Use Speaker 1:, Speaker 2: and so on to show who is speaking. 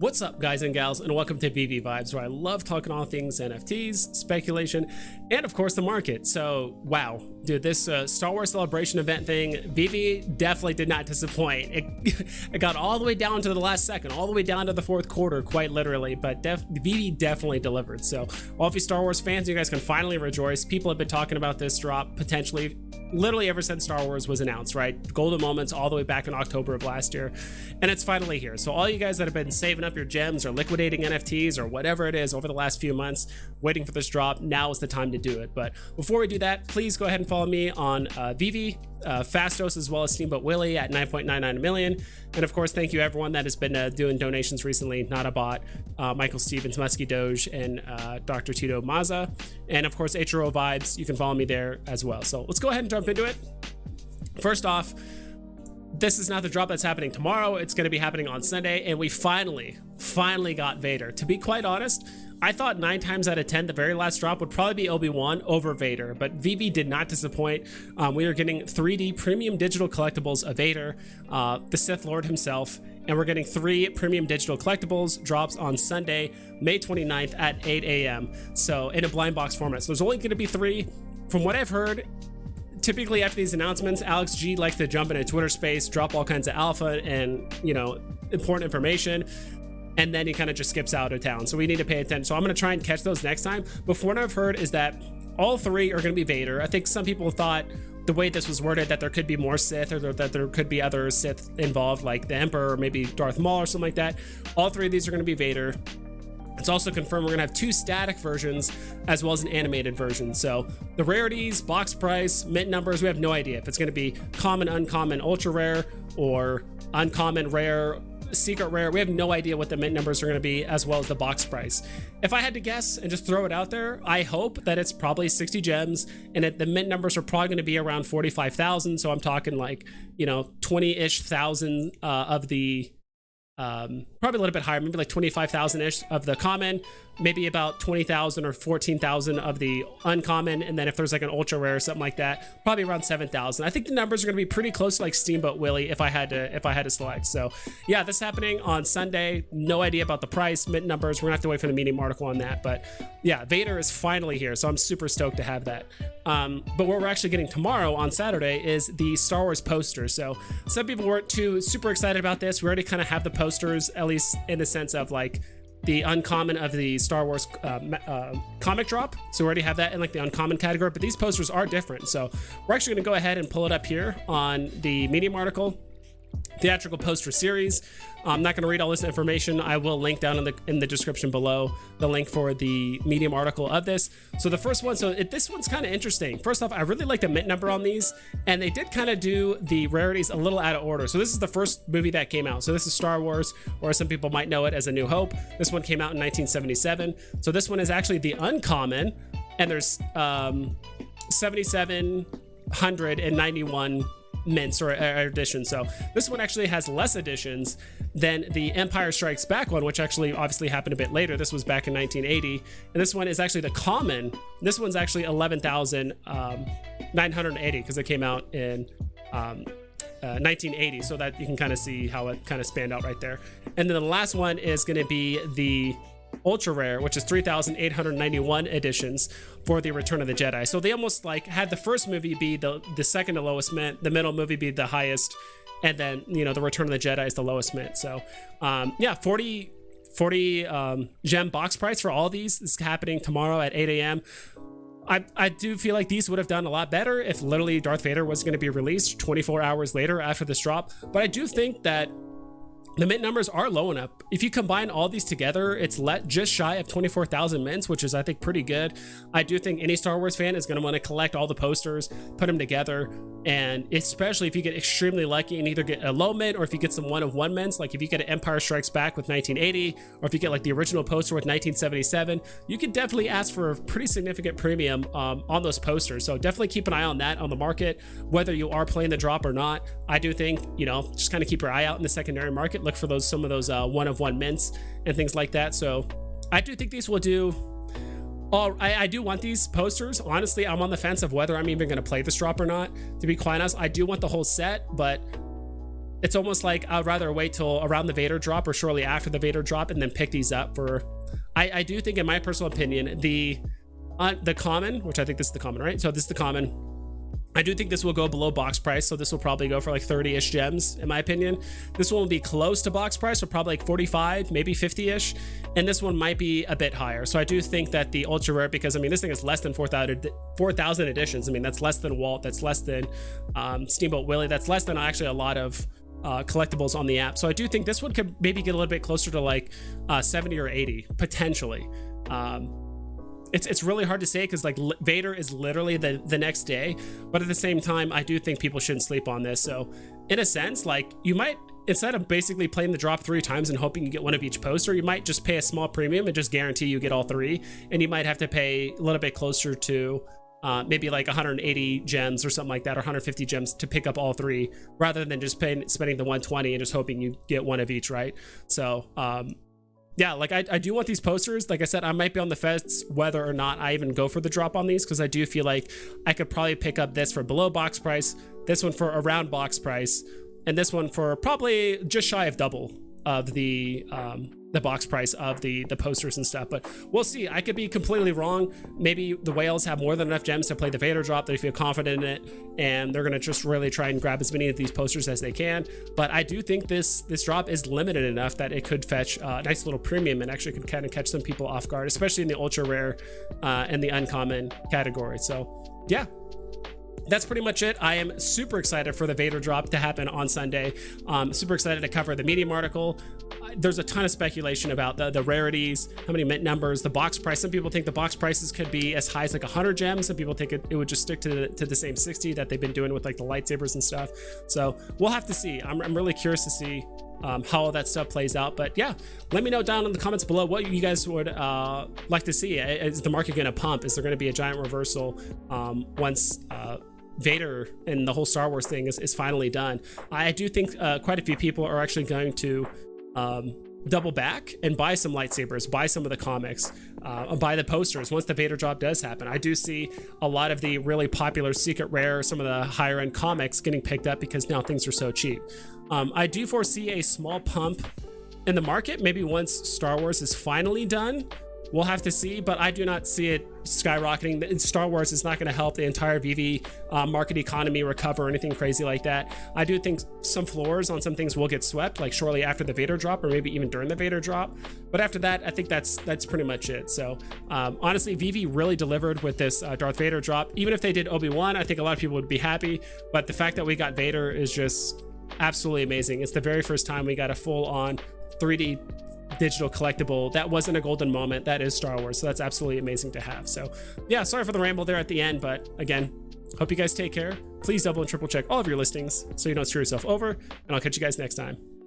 Speaker 1: What's up, guys and gals, and welcome to Veve Vibes, where I love talking all things NFTs, speculation, and of course the market. So, wow, dude, this Star Wars Celebration event thing, Veve definitely did not disappoint. It got all the way down to the last second, all the way down to the fourth quarter, quite literally, but Veve definitely delivered. So, all of you Star Wars fans, you guys can finally rejoice. People have been talking about this drop potentially literally ever since Star Wars was announced, right? Golden moments all the way back in October of last year, and it's finally here. So all you guys that have been saving up your gems or liquidating NFTs or whatever it is over the last few months waiting for this drop, now is the time to do it. But before we do that, please go ahead and follow me on Veve, Fastos, as well as Steamboat Willie at 9.99 million. And of course, thank you everyone that has been doing donations recently. Not a bot, Michael Stevens, Musky Doge, and Dr. Tito Maza, and of course HRO Vibes. You can follow me there as well. So let's go ahead and jump into it. First off, this is not the drop that's happening tomorrow. It's going to be happening on Sunday, and we finally got Vader. To be quite honest, I thought 9 times out of 10 the very last drop would probably be Obi-Wan over Vader, but Veve did not disappoint. We are getting 3D premium digital collectibles of Vader, the Sith Lord himself, and we're getting 3 premium digital collectibles drops on Sunday, May 29th at 8 a.m. So in a blind box format. So there's only going to be 3. From what I've heard, typically after these announcements, Alex G likes to jump in a Twitter space, drop all kinds of alpha and, you know, important information, and then he kind of just skips out of town. So we need to pay attention. So I'm going to try and catch those next time. But from what I've heard is that all 3 are going to be Vader. I think some people thought the way this was worded that there could be more Sith, or that there could be other Sith involved, like the Emperor or maybe Darth Maul or something like that. All 3 of these are going to be Vader. It's also confirmed we're going to have 2 static versions as well as an animated version. So the rarities, box price, mint numbers, we have no idea if it's going to be common, uncommon, ultra rare, or uncommon, rare, secret rare. We have no idea what the mint numbers are going to be, as well as the box price. If I had to guess and just throw it out there, I hope that it's probably 60 gems, and the mint numbers are probably going to be around 45,000. So I'm talking like, you know, 20-ish thousand of the probably a little bit higher, maybe like 25,000-ish of the common, maybe about 20,000 or 14,000 of the uncommon, and then if there's like an ultra rare or something like that, probably around 7,000. I think the numbers are going to be pretty close to like Steamboat Willie if I had to select. So yeah, this is happening on Sunday. No idea about the price, mint numbers. We're gonna have to wait for the Medium article on that. But yeah, Vader is finally here, so I'm super stoked to have that. But what we're actually getting tomorrow on Saturday is the Star Wars posters. So some people weren't too super excited about this. We already kind of have the posters, at least in the sense of like the uncommon of the Star Wars comic drop. So we already have that in like the uncommon category, but these posters are different. So we're actually going to go ahead and pull it up here on the Medium article, theatrical poster series. I'm not going to read all this information. I will link down in the description below the link for the Medium article of this. So the first one, this one's kind of interesting. First off, I really like the mint number on these, and they did kind of do the rarities a little out of order. So this is the first movie that came out. So this is Star Wars, or some people might know it as A New Hope. This one came out in 1977. So this one is actually the uncommon, and there's 7,791 mints or editions. So this one actually has less editions than the Empire Strikes Back one, which actually obviously happened a bit later. This was back in 1980, and this one is actually the common. This one's actually 11,980 because it came out in 1980, so that you can kind of see how it kind of spanned out right there. And then the last one is going to be the ultra rare, which is 3,891 editions for the Return of the Jedi. So they almost like had the first movie be the second to lowest mint, the middle movie be the highest, and then, you know, the Return of the Jedi is the lowest mint. So yeah, 40 gem box price for all these is happening tomorrow at 8 a.m. I do feel like these would have done a lot better if literally Darth Vader was going to be released 24 hours later after this drop, but I do think that the mint numbers are low enough. If you combine all these together, it's just shy of 24,000 mints, which is, I think, pretty good. I do think any Star Wars fan is going to want to collect all the posters, put them together, and especially if you get extremely lucky and either get a low mint or if you get some one-of-one mints, like if you get an Empire Strikes Back with 1980, or if you get like the original poster with 1977, you could definitely ask for a pretty significant premium on those posters. So definitely keep an eye on that on the market, whether you are playing the drop or not. I do think, you know, just kind of keep your eye out in the secondary market. Look for some of those one-of-one mints and things like that. So I do think these will do. I do want these posters. Honestly, I'm on the fence of whether I'm even going to play this drop or not. To be quite honest, I do want the whole set, but it's almost like I'd rather wait till around the Vader drop or shortly after the Vader drop and then pick these up for, I do think, in my personal opinion, the common, which I think this is the common, right? So this is the common. I do think this will go below box price, so this will probably go for like 30-ish gems, in my opinion. This one will be close to box price, so probably like 45, maybe 50-ish, and this one might be a bit higher. So I do think that the ultra rare, because I mean, this thing is less than 4,000 editions. I mean, that's less than Walt, that's less than Steamboat Willie, that's less than actually a lot of collectibles on the app. So I do think this one could maybe get a little bit closer to like 70 or 80 potentially. It's really hard to say because like Vader is literally the next day, but at the same time, I do think people shouldn't sleep on this. So in a sense, like you might, instead of basically playing the drop 3 times and hoping you get one of each poster, you might just pay a small premium and just guarantee you get all 3. And you might have to pay a little bit closer to maybe like 180 gems or something like that, or 150 gems to pick up all 3, rather than just spending the 120 and just hoping you get one of each, right? So yeah, like I do want these posters. Like I said, I might be on the fence whether or not I even go for the drop on these, because I do feel like I could probably pick up this for below box price, this one for around box price, and this one for probably just shy of double of the box price of the posters and stuff. But we'll see. I could be completely wrong. Maybe the whales have more than enough gems to play the Vader drop. They feel confident in it, and they're gonna just really try and grab as many of these posters as they can. But I do think this drop is limited enough that it could fetch a nice little premium and actually could kind of catch some people off guard, especially in the ultra rare and the uncommon category. So yeah, that's pretty much it. I am super excited for the Vader drop to happen on Sunday. Super excited to cover the Medium article. There's a ton of speculation about the rarities, how many mint numbers, the box price. Some people think the box prices could be as high as like 100 gems. Some people think it would just stick to the same 60 that they've been doing with like the lightsabers and stuff. So we'll have to see. I'm really curious to see how all that stuff plays out. But yeah, let me know down in the comments below what you guys would like to see. Is the market going to pump? Is there going to be a giant reversal once Vader and the whole Star Wars thing is finally done? I do think quite a few people are actually going to double back and buy some lightsabers, buy some of the comics, buy the posters once the Vader drop does happen. I do see a lot of the really popular secret rare, some of the higher end comics getting picked up because now things are so cheap. I do foresee a small pump in the market, maybe once Star Wars is finally done. We'll have to see, but I do not see it skyrocketing. Star Wars is not going to help the entire Veve market economy recover or anything crazy like that. I do think some floors on some things will get swept, like shortly after the Vader drop, or maybe even during the Vader drop. But after that, I think that's pretty much it. So honestly, Veve really delivered with this Darth Vader drop. Even if they did Obi-Wan, I think a lot of people would be happy. But the fact that we got Vader is just absolutely amazing. It's the very first time we got a full-on 3D digital collectible that wasn't a golden moment. That is Star Wars, so that's absolutely amazing to have. So yeah, sorry for the ramble there at the end, but again, hope you guys take care. Please double and triple check all of your listings so you don't screw yourself over, and I'll catch you guys next time.